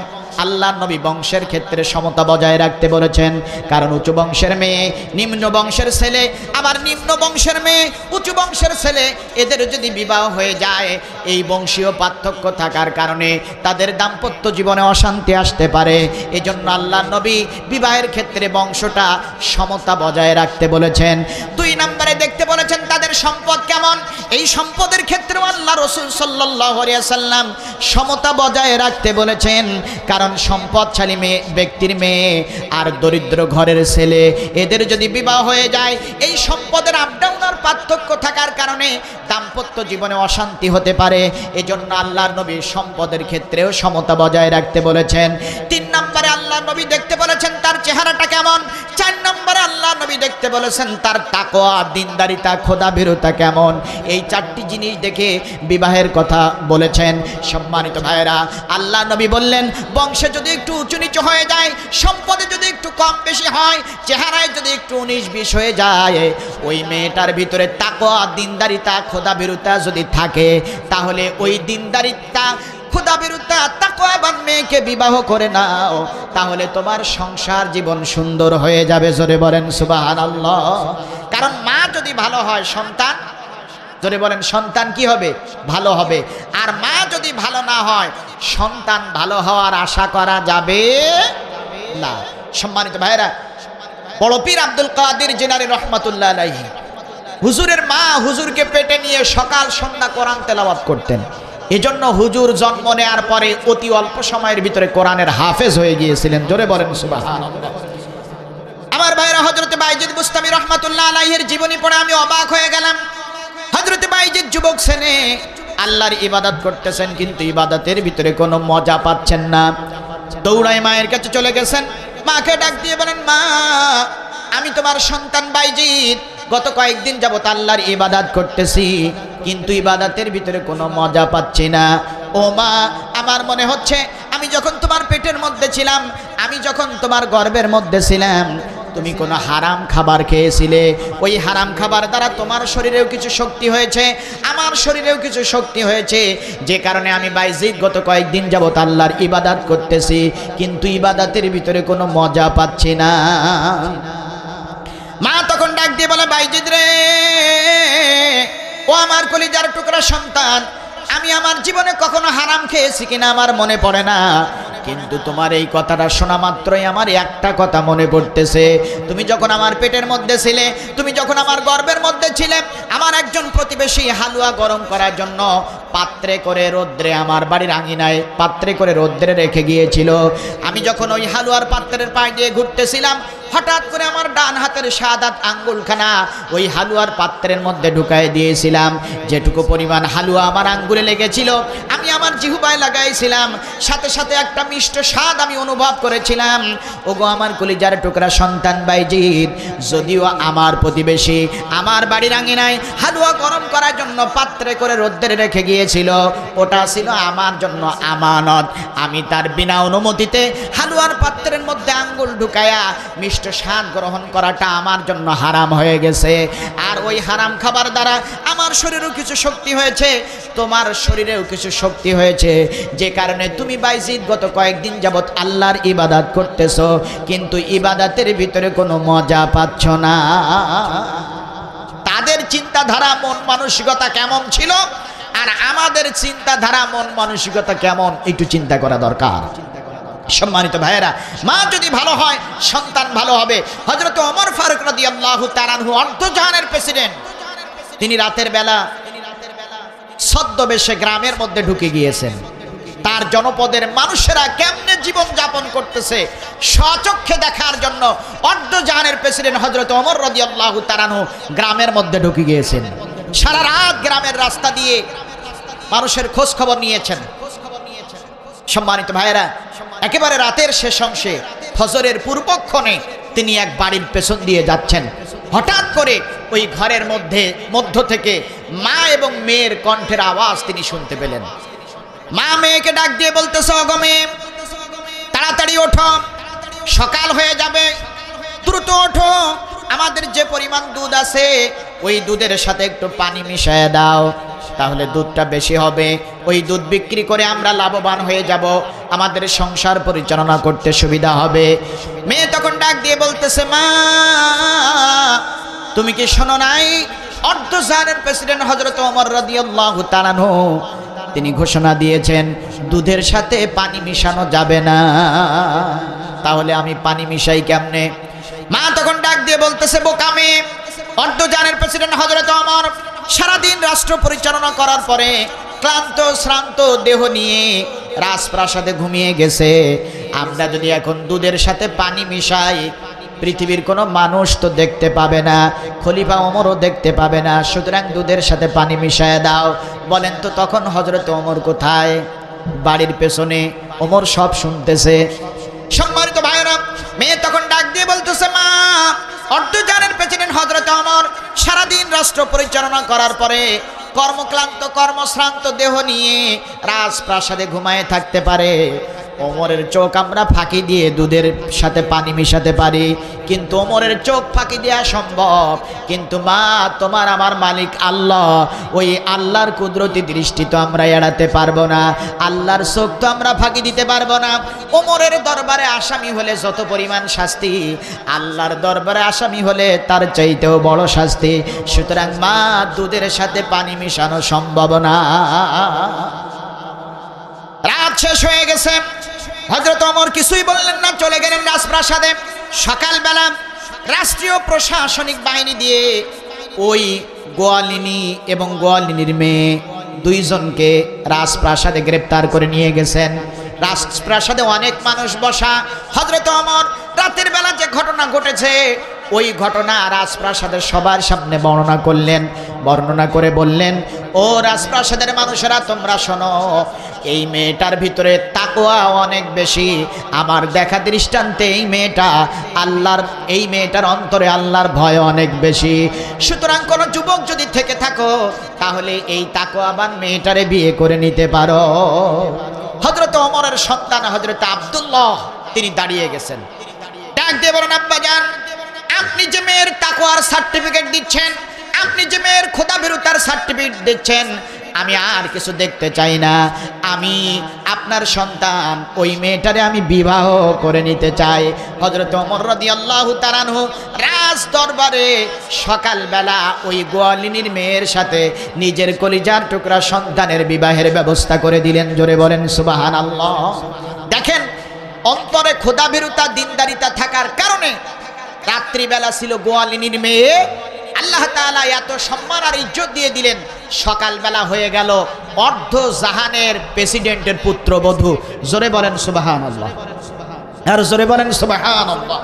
[SPEAKER 1] আল্লাহ নবী বংশের ক্ষেত্রে সমতা বজায় রাখতে বলেছেন, কারণ উঁচু বংশের মেয়ে নিম্ন বংশের ছেলে, আবার নিম্ন বংশের মেয়ে উঁচু বংশের ছেলে, এদের যদি বিবাহ হয়ে যায় এই বংশীয় পার্থক্য থাকার কারণে তাদের দাম্পত্য জীবনে অশান্তি আসতে পারে। এজন্য আল্লাহ নবী বিবাহের ক্ষেত্রে বংশটা সমতা বজায় রাখতে বলেছেন। 2 নম্বরে দেখতে বলেছেন তাদের সম্পদ কেমন। এই সম্পদের ক্ষেত্রেও আল্লাহ রাসূল সাল্লাল্লাহু আলাইহি ওয়াসাল্লাম সমতা বজায় রাখতে বলেছেন, কারণ সম্পদশালী মেয়ে ব্যক্তির মেয়ে আর দরিদ্র ঘরের ছেলে এদের যদি বিবাহ হয়ে যায় এই সম্পদের আপডাউনের পার্থক্য থাকার কারণে দাম্পত্য জীবনে অশান্তি হতে পারে। এজন্য আল্লাহর নবী সম্পদের ক্ষেত্রেও সমতা বজায় রাখতে বলেছেন। 3 নম্বরে আল্লাহর নবী দেখতে বলেছেন তার চেহারাটা কেমন। 4 নম্বরে আল্লাহ আল্লাহ নবী দেখতে বলেছেন তার তাকওয়া, দিনদারিতা, খোদাভীরুতা কেমন, এই চারটি জিনিস দেখে বিবাহের কথা বলেছেন। সম্মানিত ভাইরা, আল্লাহ নবী বললেন বংশে যদি একটু উঁচু নিচু হয়ে যায়, সম্পদে যদি একটু কম বেশি হয়, চেহারায় যদি একটু 19-20 হয়ে যায়, ওই মেয়েটার ভিতরে তাকওয়া, দিনদারিতা, খোদাভীরুতা যদি থাকে, তাহলে ওই দিনদারিতা, খোদাভীরুতা, তাকওয়াবান মেয়েকে বিবাহ করে নাও, তাহলে তোমার সংসার জীবন সুন্দর হয়ে যাবে। জোরে বলেন সুবহানাল্লাহ। কারণ মা যদি ভালো হয়, সন্তান, জোরে বলেন, সন্তান কি হবে? ভালো হবে। আর মা যদি ভালো না হয়, সন্তান ভালো হওয়ার আশা করা যাবে না। সম্মানিত ভাইরা, বড় পীর আব্দুল কাদের জিলানী রহমাতুল্লাহ আলাইহি, হুজুরের মা হুজুরকে পেটে নিয়ে সকাল সন্ধ্যা কোরআন তেলাওয়াত করতেন। এজন্য হুজুর জন্ম নেওয়ার পরে অতি অল্প সময়ের ভিতরে কোরআনের হাফেজ হয়ে গিয়েছিলেন। জোরে বলেন সুবহানাল্লাহ। আমার ভাইরা, হযরত বাইজিদ বুস্তামি রহমাতুল্লাহ আলাইহির জীবনী পড়ে আমি অবাক হয়ে গেলাম। হযরত বাইজিদ যুবক ছেলে আল্লাহর ইবাদত করতেছেন, কিন্তু ইবাদতের ভিতরে কোনো মজা পাচ্ছেন না। দৌড়ায় মায়ের কাছে চলে গেছেন, মাকে ডাক দিয়ে বলেন, মা, আমি তোমার সন্তান বাইজিদ, গত কয়েকদিন যাবত আল্লাহর ইবাদত করতেছি, কিন্তু ইবাদতের ভিতরে কোনো মজা পাচ্ছি না। ও মা, আমার মনে হচ্ছে আমি যখন তোমার পেটের মধ্যে ছিলাম, আমি যখন তোমার গর্ভের মধ্যে ছিলাম, তুমি কোনো হারাম খাবার খেয়েছিলে। ওই হারাম খাবার দ্বারা তোমার শরীরেও কিছু শক্তি হয়েছে, আমার শরীরেও কিছু শক্তি হয়েছে, যে কারণে আমি বাইজিদ গত কয়েকদিন যাবত আল্লাহর ইবাদত করতেছি, কিন্তু ইবাদতের ভিতরে কোনো মজা পাচ্ছি না। মা তখন ডাক দিয়ে বলে, বাইজিদ রে, ও আমার কলিজার টুকরা সন্তান, আমি আমার জীবনে কখনো হারাম খেয়েছি কিনা আমার মনে পড়ে না, কিন্তু তোমার এই কথাটা শোনা মাত্রই আমার একটা কথা মনে পড়তেছে। তুমি যখন আমার পেটের মধ্যে ছিলে, তুমি যখন আমার গর্ভের মধ্যে ছিলে, আমার একজন প্রতিবেশী হালুয়া গরম করার জন্য পাত্রে করে রোদ্রে, আমার বাড়ির আঙিনায় পাত্রে করে রোদ্রে রেখে গিয়েছিল। আমি যখন ওই হালুয়ার পাত্রের পায়ে দিয়ে ঘুরতেছিলাম, হঠাৎ করে আমার ডান হাতের শাহাদাত আঙ্গুলখানা ওই হালুয়ার পাত্রের মধ্যে ঢুকায় দিয়েছিলাম। যেটুকু পরিমাণ হালুয়া আমার আঙ্গুলে লেগেছিল, আমি আমার জিহ্বায় লাগাইছিলাম, সাথে সাথে একটা মিষ্ট স্বাদ আমি অনুভব করেছিলাম। ওগো আমার কলিজার টুকরা সন্তান বাইজিদ, যদিও আমার প্রতিবেশী আমার বাড়ির আঙিনায় হালুয়া গরম করার জন্য পাত্রে করে রোদ্রে রেখে গিয়েছিল, ওটা ছিল আমার জন্য আমানত। আমি তার বিনা অনুমতিতে হালুয়ার পাত্রের মধ্যে আঙ্গুল ঢুকায়া মিষ্ট স্বাদ গ্রহণ করাটা আমার জন্য হারাম হয়ে গেছে। আর ওই হারাম খাবার দ্বারা আমার শরীরেও কিছু শক্তি হয়েছে, তোমার শরীরেও কিছু শক্তি হয়েছে, যে কারণে তুমি বাইজিদ গত কয়েকদিন যাবত আল্লাহর ইবাদত করতেছো, কিন্তু ইবাদতের ভিতরে কোনো মজা পাচ্ছ না। তাদের চিন্তাধারা, মন মানসিকতা কেমন ছিল, আর আমাদের চিন্তাধারা, মন মানসিকতা কেমন, একটু চিন্তা করা দরকার। সম্মানিত ভাইয়েরা, মা যদি ভালো হয়, সন্তান ভালো হবে। হযরত ওমর ফারুক রাদিয়াল্লাহু তাআলা আনহু, অর্ধজাহানের প্রেসিডেন্ট, তিনি রাতের বেলা ছদ্মবেশে গ্রামের মধ্যে ঢুকে গিয়েছেন। তার জনপদের মানুষেরা কেমনে জীবন যাপন করতেছে স্বচক্ষে দেখার জন্য অর্ধজাহানের প্রেসিডেন্ট হযরত ওমর রাদিয়াল্লাহু তাআলা আনহু গ্রামের মধ্যে ঢুকে গিয়েছেন। সারা রাত গ্রামের রাস্তা দিয়ে মানুষের খোঁজ খবর নিয়েছেন। সম্মানিত ভাইয়েরা, একেবারে রাতের শেষ অংশে ফজরের পূর্বক্ষণে তিনি এক বাড়ির পেছন দিয়ে যাচ্ছেন। হঠাৎ করে ওই ঘরের মধ্য থেকে মা এবং মেয়ের কণ্ঠের আওয়াজ তিনি শুনতে পেলেন। মা মেয়েকে ডাক দিয়ে বলতেছে, ওগো মেয়ে, তাড়াতাড়ি ওঠো, সকাল হয়ে যাবে, দ্রুত ওঠো, আমাদের যে পরিমাণ দুধ আছে ওই দুধের সাথে একটু পানি মিশিয়ে দাও, তাহলে দুধটা বেশি হবে, ওই দুধ বিক্রি করে আমরা লাভবান হয়ে যাব, আমাদের সংসার পরিচালনা করতে সুবিধা হবে। মেয়ে তখন ডাক দিয়ে বলতেছে, মা, তুমি কি শোনো নাই, অর্ধজাহানের প্রেসিডেন্ট হযরত ওমর রাদিয়াল্লাহু তাআলা আনহু তিনি ঘোষণা দিয়েছেন দুধের সাথে পানি মিশানো যাবে না, তাহলে আমি পানি মিশাই কেমনে? মা তখন ডাক দিয়ে বলতেছে, বোকা মেয়ে, অর্ধজাহানের প্রেসিডেন্ট হযরত ওমর সারাদিন রাষ্ট্র পরিচালনা করার পরে ক্লান্ত শ্রান্ত দেহ নিয়ে রাজপ্রাসাদে ঘুমিয়ে গেছে। আমরা যদি এখন দুধের সাথে পানি মিশাই, পৃথিবীর কোনো মানুষ তো দেখতে পাবে না, খলিফা ওমরও দেখতে পাবে না, সুতরাং দুধের সাথে পানি মিশায় দাও। বলেন তো তখন হযরত ওমর কোথায়? বাড়ির পেছনে। ওমর সব শুনতেছে। সম্মানিত ভাইরা, মেয়ে তখন ডাক দিয়ে বলতেছে, মা, অর্ধজানের প্রেসিডেন্ট হযরত ওমর সারাদিন রাষ্ট্র পরিচালনা করার পরে কর্মক্লান্ত কর্মশ্রান্ত দেহ নিয়ে রাজপ্রাসাদে ঘুমায়ে থাকতে পারে। ওমরের চোখ আমরা ফাঁকি দিয়ে দুধের সাথে পানি মিশাতে পারি, কিন্তু ওমরের চোখ ফাঁকি দেওয়া সম্ভব। কিন্তু মা, তোমার আমার মালিক আল্লাহ, ওই আল্লাহর কুদরতি দৃষ্টি তো আমরা এড়াতে পারবো না, আল্লাহর চোখ তো আমরা ফাঁকি দিতে পারবো না। ওমরের দরবারে আসামি হলে যত পরিমাণ শাস্তি, আল্লাহর দরবারে আসামি হলে তার চাইতেও বড় শাস্তি। সুতরাং মা, দুধের সাথে পানি মিশানো সম্ভব না। রাত শেষ হয়ে গেছে, হযরত ওমর কিছুই বললেন না, চলে গেলেন রাজপ্রাসাদে। সকালবেলা রাষ্ট্রীয় প্রশাসনিক বাহিনী দিয়ে ওই গোয়ালিনী এবং গোয়ালিনীর মেয়ে দুইজনকে রাজপ্রাসাদে গ্রেপ্তার করে নিয়ে গেছেন। রাজপ্রাসাদে অনেক মানুষ বসা। হযরত ওমর রাতের বেলা যে ঘটনা ঘটেছে ওই ঘটনা রাজপ্রাসাদের সবার সামনে বর্ণনা করলেন। বর্ণনা করে বললেন, ও রাজপ্রাসাদের মানুষেরা, তোমরা শোনো, এই মেয়েটার ভিতরে তাকওয়া অনেক বেশি। আমার দেখা দৃষ্টান্তে এই মেয়েটার অন্তরে আল্লাহর ভয় অনেক বেশি। সুতরাং কোনো যুবক যদি থেকে থাকো, তাহলে এই তাকওয়াবান মেয়েটারে বিয়ে করে নিতে পারো। হযরত ওমরের সন্তান হযরত আব্দুল্লাহ তিনি দাঁড়িয়ে গেছেন। ডাক দিয়ে বলেন, আব্বাজান, আপনি যে মেয়ের তাকওয়ার সার্টিফিকেট দিচ্ছেন, আপনি যে মেয়ের খোদাভীরুতার সার্টিফিকেট দিচ্ছেন, আমি আর কিছু দেখতে চাই না। আমি আপনার সন্তান, ওই মেয়েটারে আমি বিবাহ করে নিতে চাই। হযরত ওমর রাদিয়াল্লাহু তাআলা আনহু রাজ দরবারে সকালবেলা ওই গোয়ালিনীর মেয়ের সাথে নিজের কলিজার টুকরা সন্তানের বিবাহের ব্যবস্থা করে দিলেন। জোরে বলেন সুবহানাল্লাহ। দেখেন, অন্তরে খোদাভীরুতা দিনদারিতা থাকার কারণে রাত্রিবেলা ছিল গোয়ালিনীর মেয়ে, আল্লাহ তাআলা এত সম্মান আর ইজ্জত দিয়ে দিলেন। সকালবেলা হয়ে গেল অর্ধ জাহানের প্রেসিডেন্টের পুত্রবধূ। জোরে বলেন সুবহানাল্লাহ, আর জোরে বলেন সুবহানাল্লাহ।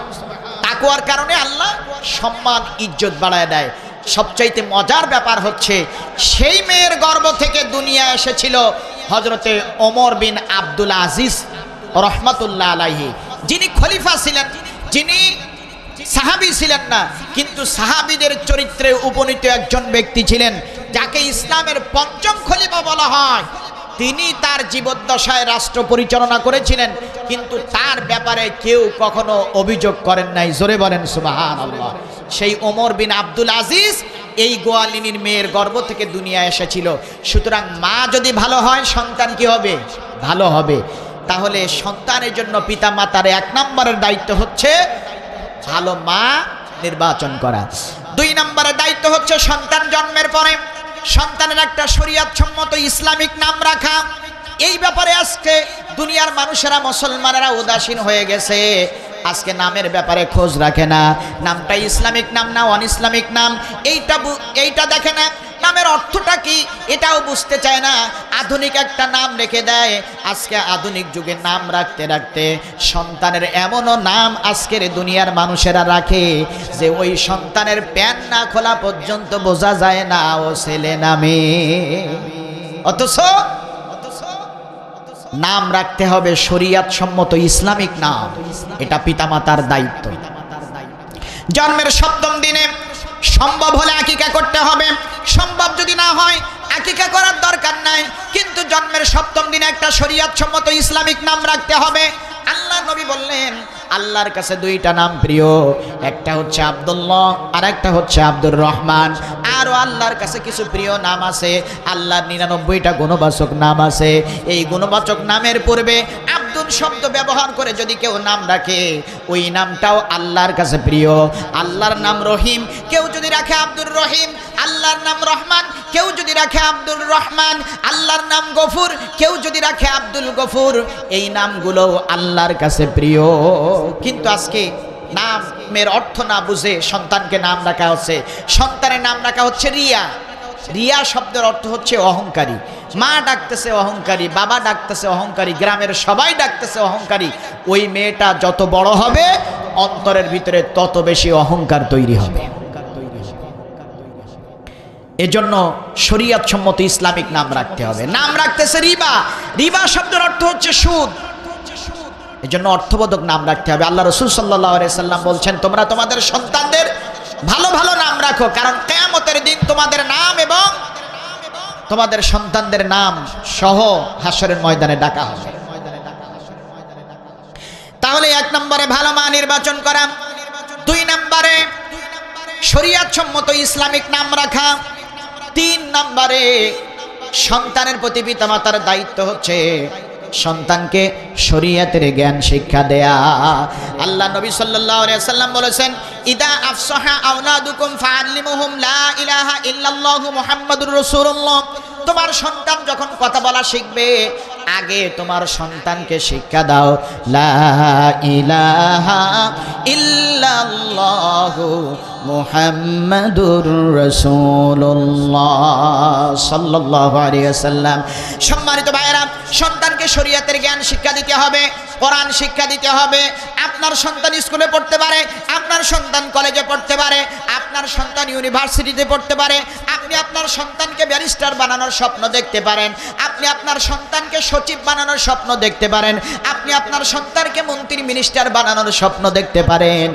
[SPEAKER 1] তাকওয়ার কারণে আল্লাহ সম্মান ইজ্জত বাড়ায় দেয়। সবচাইতে মজার ব্যাপার হচ্ছে, সেই মেয়ের গর্ভ থেকে দুনিয়া এসেছিল হযরতে ওমর বিন আব্দুল আজিজ রহমাতুল্লাহ আলাইহি, যিনি খলিফা ছিলেন, যিনি সাহাবী ছিলেন না, কিন্তু সাহাবীদের চরিত্রে উপনীত একজন ব্যক্তি ছিলেন, যাকে ইসলামের পঞ্চম খলিফা বলা হয়। তিনি তার জীবদ্দশায় রাষ্ট্র পরিচালনা করেছিলেন, কিন্তু তার ব্যাপারে কেউ কখনো অভিযোগ করেন নাই। জোরে বলেন সুবহানাল্লাহ। সেই ওমর বিন আব্দুল আজিজ এই গোয়ালিনীর মেয়ের গর্ভ থেকে দুনিয়া এসেছিল। সুতরাং মা যদি ভালো হয়, সন্তান কি হবে? ভালো হবে। তাহলে সন্তানের জন্য পিতা মাতার 1 নম্বরের দায়িত্ব হচ্ছে ভালো মা নির্বাচন করা। 2 নম্বরের দায়িত্ব হচ্ছে সন্তান জন্মের পরে সন্তানের একটা শরীয়তসম্মত ইসলামিক নাম রাখা। এই ব্যাপারে আজকে দুনিয়ার মানুষেরা, মুসলমানেরা উদাসীন হয়ে গেছে। আজকে নামের ব্যাপারে খোঁজ রাখে না, নামটা ইসলামিক নাম না অন ইসলামিক নাম, এইটা দেখে না। নামের অর্থটা কি এটাও বুঝতে চায় না, আধুনিক একটা নাম রেখে দেয়। আজকে আধুনিক যুগে নাম রাখতে রাখতে সন্তানের এমনও নাম আজকের দুনিয়ার মানুষেরা রাখে যে ওই সন্তানের প্যান না খোলা পর্যন্ত বোঝা যায় না ও ছেলে নামে। অথচ নাম রাখতে হবে শরীয়ত সম্মত ইসলামিক নাম। এটা পিতামাতার দায়িত্ব। জন্মের 7ম দিনে সম্ভব হলে আকিকা করতে হবে, সম্ভব যদি না হয় আকিকা করার দরকার নাই, কিন্তু জন্মের 7ম দিনে একটা শরীয়ত সম্মত ইসলামিক নাম রাখতে হবে। আল্লাহ নবী বললেন, আল্লাহর কাছে 2টা নাম প্রিয়, একটা হচ্ছে আব্দুল্লাহ আর একটা হচ্ছে আব্দুর রহমান। আরও আল্লাহর কাছে কিছু প্রিয় নাম আছে। আল্লাহর 99টা গুণবাচক নাম আছে। এই গুণবাচক নামের পূর্বে আব্দুল শব্দ ব্যবহার করে যদি কেউ নাম রাখে, ওই নামটাও আল্লাহর কাছে প্রিয়। আল্লাহর নাম রহিম, কেউ যদি রাখে আব্দুর রহিম। আল্লাহর নাম রহমান, কেউ যদি রাখে আব্দুল রহমান। আল্লাহর নাম গফুর, কেউ যদি রাখে আব্দুল গফুর। এই নামগুলো আল্লাহর কাছে প্রিয়। কিন্তু আজকে নামের অর্থ না বুঝে সন্তানকে নাম রাখা হচ্ছে। সন্তানের নাম রাখা হচ্ছে রিয়া। রিয়া শব্দের অর্থ হচ্ছে অহংকারী। মা ডাকতেছে অহংকারী, বাবা ডাকতেছে অহংকারী, গ্রামের সবাই ডাকতেছে অহংকারী। ওই মেয়েটা যত বড় হবে, অন্তরের ভিতরে তত বেশি অহংকার তৈরি হবে। এজন্য শরীয়ত সম্মত ইসলামিক নাম রাখতে হবে। নাম রাখতেছে রিবা। রিবা শব্দের অর্থ হচ্ছে সুদ। এজন্য অর্থবোধক নাম রাখতে হবে। আল্লাহ রাসূল সাল্লাল্লাহু আলাইহি সাল্লাম বলছেন, তোমরা তোমাদের সন্তানদের ভালো ভালো নাম রাখো, কারণ কিয়ামতের দিন তোমাদের নাম এবং তোমাদের সন্তানদের নাম সহ হাসরের ময়দানে ডাকা হবে। তাহলে 1 নম্বরে ভালো মা নির্বাচন করা, 2 নম্বরে শরীয়ত সম্মত ইসলামিক নাম রাখা, 3 নম্বরে সন্তানের প্রতি পিতামাতার দায়িত্ব হচ্ছে সন্তানকে শরীয়তের জ্ঞান শিক্ষা দেয়া। আল্লাহ নবী সাল্লাল্লাহু আলাইহি ওয়াসাল্লাম বলেছেন, ইদা আফসাহা আওলাদুকুম ফাআল্লিমুহুম লা ইলাহা ইল্লাল্লাহু মুহাম্মাদুর রাসূলুল্লাহ। তোমার সন্তান যখন কথা বলা শিখবে, আগে তোমার সন্তানকে শিক্ষা দাও লা ইলাহা ইল্লাল্লাহু মুহাম্মাদুর রাসূলুল্লাহ সাল্লাল্লাহু আলাইহি ওয়াসাল্লাম। সম্মানিত ভাইরা, সন্তানকে শরীয়তের জ্ঞান শিক্ষা দিতে হবে, কোরআন শিক্ষা দিতে হবে। আপনার সন্তান স্কুলে পড়তে পারে, আপনার সন্তান কলেজে পড়তে পারে, আপনার সন্তান ইউনিভার্সিটিতে পড়তে পারে। আপনি আপনার সন্তানকে ব্যারিস্টার বানানোর স্বপ্ন দেখতে পারেন, আপনি আপনার সন্তানকে সচিব বানানোর স্বপ্ন দেখতে পারেন, আপনি আপনার সন্তানকে মন্ত্রী মিনিস্টার বানানোর স্বপ্ন দেখতে পারেন,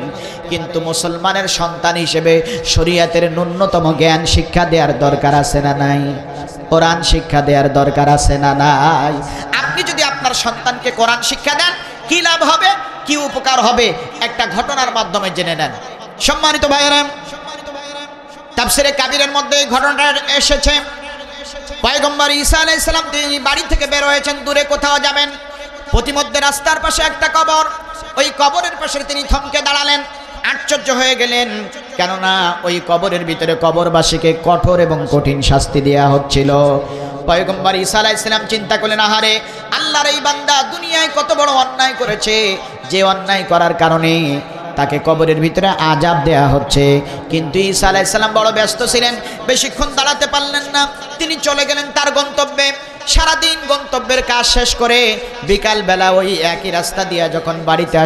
[SPEAKER 1] কিন্তু মুসলমানের সন্তান হিসেবে শরীয়তের ন্যূনতম জ্ঞান শিক্ষা দেওয়ার দরকার আছে না নাই? কোরআন শিক্ষা দেওয়ার দরকার আছে না নাই? আপনি যদি আপনার সন্তানকে কোরআন শিক্ষা দেন, কি লাভ হবে, কি উপকার হবে, একটা ঘটনার মাধ্যমে জেনে নেন। সম্মানিত ভাইয়েরা, তাফসীরে কাবীরের মধ্যে এই ঘটনাটা এসেছে। পয়গম্বর ঈসা আলাইহিস সালাম তিনি বাড়ি থেকে বের হয়েছেন, দূরে কোথাও যাবেন, প্রতিমধ্যে রাস্তার পাশে একটা কবর, ওই কবরের পাশে তিনি থমকে দাঁড়ালেন। আশ্চর্য হয়ে গেলেন, কেননা ওই কবরের ভিতরে কবরবাসীকে কঠোর এবং কঠিন শাস্তি দেওয়া হচ্ছিল। পয়গম্বর ঈসা আলাইহিস সালাম চিন্তা করলেন, আহারে আল্লাহর এই বান্দা দুনিয়ায় কত বড় অন্যায় করেছে, যে অন্যায় করার কারণে তাকে কবরের ভিতরে আযাব দেয়া হচ্ছে। কিন্তু ঈসা আলাইহিস সালাম বড় ব্যস্ত ছিলেন, বেশিক্ষণ দাঁড়াতে পারলেন না। তিনি চলে গেলেন তার গন্তব্যে। সারাদিন গন্তব্যের কাজ শেষ করে বিকালবেলা ওই একই রাস্তা দিয়ে যখন বাড়িতে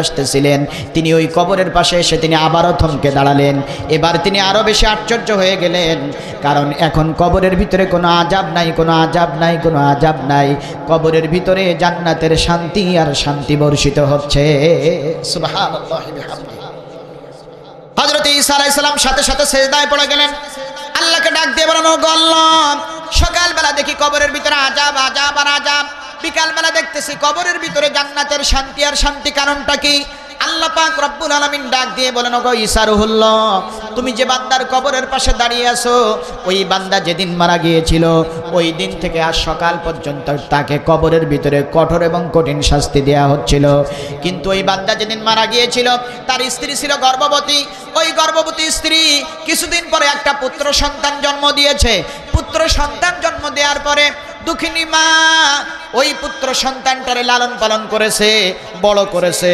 [SPEAKER 1] আসতেছিলেন, তিনি ওই কবরের পাশে এসে তিনি আবারও থমকে দাঁড়ালেন। এবার তিনি আরও বেশি আশ্চর্য হয়ে গেলেন, কারণ এখন কবরের ভিতরে কোনো আযাব নাই, কোনো আযাব নাই, কোনো আযাব নাই। কবরের ভিতরে জান্নাতের শান্তি আর শান্তি বর্ষিত হচ্ছে। সুবহানাল্লাহ বিহামদিহি। হযরত ঈসা আলাইহিস সালাম সাথে সাথে সিজদায় পড়ে গেলেন, আল্লাহকে ডাক দিয়ে বলেন, ও আল্লাহ, সকালবেলা দেখি কবরের ভিতরে আযাব, আযাব আর আযাব, বিকালবেলা দেখতেছি কবরের ভিতরে জান্নাতের শান্তি আর শান্তি, কারণটা কি? আল্লাহ পাক রব্বুল আলামিন ডাক দিয়ে বলেন, ওগো ঈসা রুহুল্লাহ, তুমি যে বান্দার কবরের পাশে দাঁড়িয়ে আছো, ওই বান্দা যেদিন মারা গিয়েছিল, ওই দিন থেকে আজ সকাল পর্যন্ত তাকে কবরের ভিতরে কঠোর এবং কঠিন শাস্তি দেওয়া হচ্ছিল। কিন্তু ওই বান্দা যেদিন মারা গিয়েছিল, তার স্ত্রী ছিল গর্ভবতী। ওই গর্ভবতী স্ত্রী কিছুদিন পরে একটা পুত্র সন্তান জন্ম দিয়েছে। পুত্র সন্তান জন্ম দেওয়ার পরে দুঃখিনী মা ওই পুত্র সন্তানটারে লালন পালন করেছে, বড় করেছে।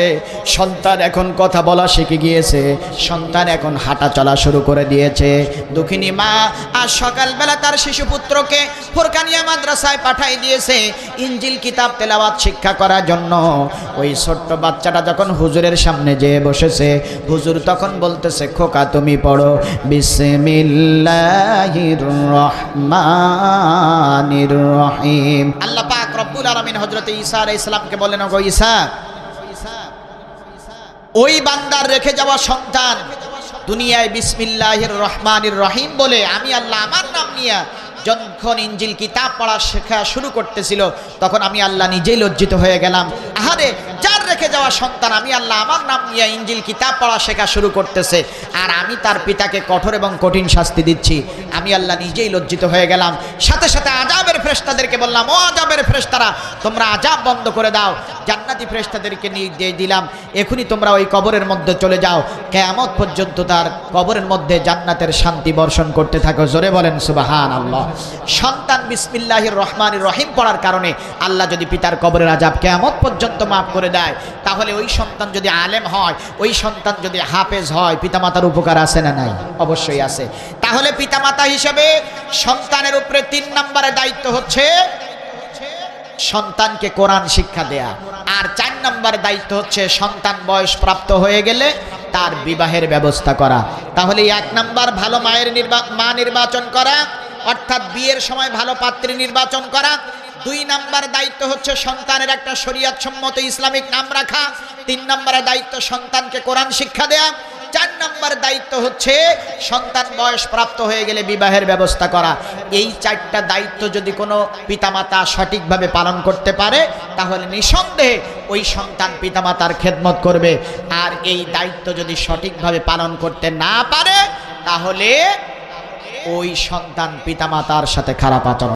[SPEAKER 1] সন্তান এখন কথা বলা শিখে গিয়েছে, সন্তান এখন হাঁটা চলা শুরু করে দিয়েছে। দুঃখিনী মা আজ সকালবেলা তার শিশু পুত্রকে ফুরকানিয়া মাদ্রাসায় পাঠাই দিয়েছে ইনজিল কিতাব তেলাওয়াত শিক্ষা করার জন্য। ওই ছোট্ট বাচ্চাটা যখন হুজুরের সামনে যেয়ে বসেছে, হুজুর তখন বলতেছে, খোকা তুমি পড়ো বিসমিল্লাহির রহমানির রহিম। আল্লাহ পাক রব্বুল আলামিন হযরত ঈসা আলাইহিস সালামকে বলেন, ওগো ঈসা, ওই বান্দার রেখে যাওয়া সন্তান দুনিয়ায় বিসমিল্লাহির রহমানির রহিম বলে আমি আল্লাহ আমার নাম নিয়ে যখন ইনজিল কিতাব পড়া শেখা শুরু করতেছিল, তখন আমি আল্লাহ নিজেই লজ্জিত হয়ে গেলাম। আহারে, যার রেখে যাওয়া সন্তান আমি আল্লাহ আমার নাম নিয়ে ইনজিল কিতাব পড়া শেখা শুরু করতেছে, আর আমি তার পিতাকে কঠোর এবং কঠিন শাস্তি দিচ্ছি, আমি আল্লাহ নিজেই লজ্জিত হয়ে গেলাম। সাথে সাথে আযাবের ফেরেশতাদেরকে বললাম, ও আযাবের ফেরেশতারা, তোমরা আযাব বন্ধ করে দাও। জান্নাতি ফেরেশতাদেরকে নির্দেশ দিলাম, এখনই তোমরা ওই কবরের মধ্যে চলে যাও, কিয়ামত পর্যন্ত তার কবরের মধ্যে জান্নাতের শান্তি বর্ষণ করতে থাকো। জোরে বলেন সুবহানাল্লাহ। সন্তান বিসমিল্লাহির রহমানির রহিম পড়ার কারণে আল্লাহ যদি পিতার কবরের আযাব কিয়ামত পর্যন্ত মাফ করে দেয়, তাহলে ওই সন্তান যদি আলেম হয়, ওই সন্তান যদি হাফেজ হয়, পিতামাতার উপকার আছে না নাই? অবশ্যই আছে। তাহলে পিতামাতা হিসেবে সন্তানের উপরে 3 নম্বরে দায়িত্ব হচ্ছে সন্তানকে কোরআন শিক্ষা দেয়া, আর 4 নম্বর দায়িত্ব হচ্ছে সন্তান বয়স প্রাপ্ত হয়ে গেলে তার বিবাহের ব্যবস্থা করা। তাহলে 1 নম্বর ভালো মা নির্বাচন করা, অর্থাৎ বিয়ের সময় ভালো পাত্রী নির্বাচন করা। 2 নাম্বার দায়িত্ব হচ্ছে সন্তানের একটা শরীয়ত সম্মত ইসলামিক নাম রাখা। 3 নম্বরে দায়িত্ব সন্তানকে কোরআন শিক্ষা দেয়া। 4 নম্বর দায়িত্ব হচ্ছে সন্তান বয়স প্রাপ্ত হয়ে গেলে বিবাহের ব্যবস্থা করা। এই 4টা দায়িত্ব যদি কোনো পিতামাতা সঠিকভাবে পালন করতে পারে তাহলে নিঃসন্দেহে ওই সন্তান পিতামাতার খেদমত করবে। আর এই দায়িত্ব যদি সঠিকভাবে পালন করতে না পারে তাহলে ওই সন্তান পিতামাতার সাথে খারাপ আচরণ